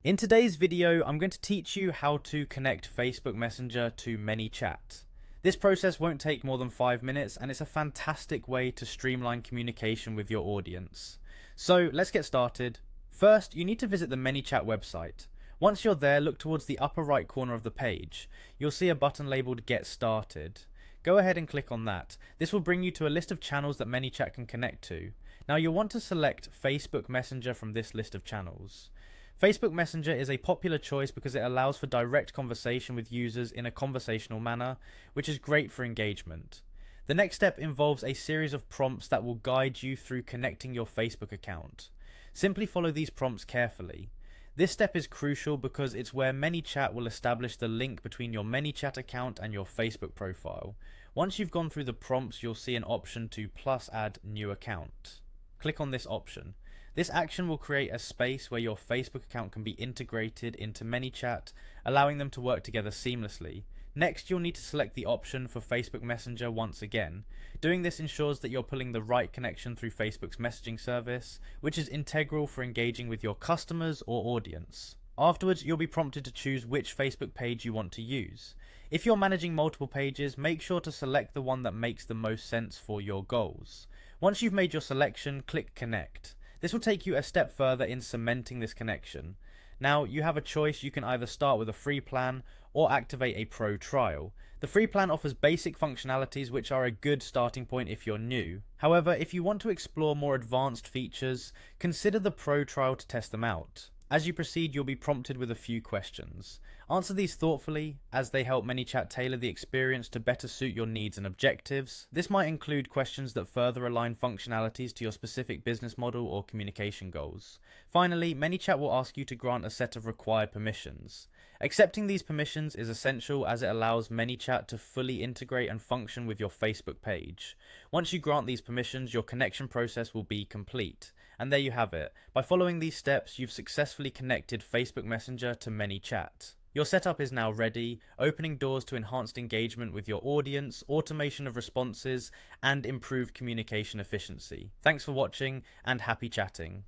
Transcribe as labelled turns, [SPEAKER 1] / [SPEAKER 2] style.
[SPEAKER 1] In today's video, I'm going to teach you how to connect Facebook Messenger to Manychat. This process won't take more than 5 minutes and it's a fantastic way to streamline communication with your audience. So let's get started. First, you need to visit the Manychat website. Once you're there, look towards the upper right corner of the page. You'll see a button labeled Get Started. Go ahead and click on that. This will bring you to a list of channels that Manychat can connect to. Now you'll want to select Facebook Messenger from this list of channels. Facebook Messenger is a popular choice because it allows for direct conversation with users in a conversational manner, which is great for engagement. The next step involves a series of prompts that will guide you through connecting your Facebook account. Simply follow these prompts carefully. This step is crucial because it's where Manychat will establish the link between your Manychat account and your Facebook profile. Once you've gone through the prompts, you'll see an option to add new account. Click on this option. This action will create a space where your Facebook account can be integrated into Manychat, allowing them to work together seamlessly. Next, you'll need to select the option for Facebook Messenger once again. Doing this ensures that you're pulling the right connection through Facebook's messaging service, which is integral for engaging with your customers or audience. Afterwards, you'll be prompted to choose which Facebook page you want to use. If you're managing multiple pages, make sure to select the one that makes the most sense for your goals. Once you've made your selection, click Connect. This will take you a step further in cementing this connection. Now, you have a choice. You can either start with a free plan or activate a pro trial. The free plan offers basic functionalities which are a good starting point if you're new. However, if you want to explore more advanced features, consider the pro trial to test them out. As you proceed, you'll be prompted with a few questions. Answer these thoughtfully, as they help Manychat tailor the experience to better suit your needs and objectives. This might include questions that further align functionalities to your specific business model or communication goals. Finally, Manychat will ask you to grant a set of required permissions. Accepting these permissions is essential as it allows Manychat to fully integrate and function with your Facebook page. Once you grant these permissions, your connection process will be complete. And there you have it. By following these steps, you've successfully connected Facebook Messenger to Manychat. Your setup is now ready, opening doors to enhanced engagement with your audience, automation of responses, and improved communication efficiency. Thanks for watching and happy chatting.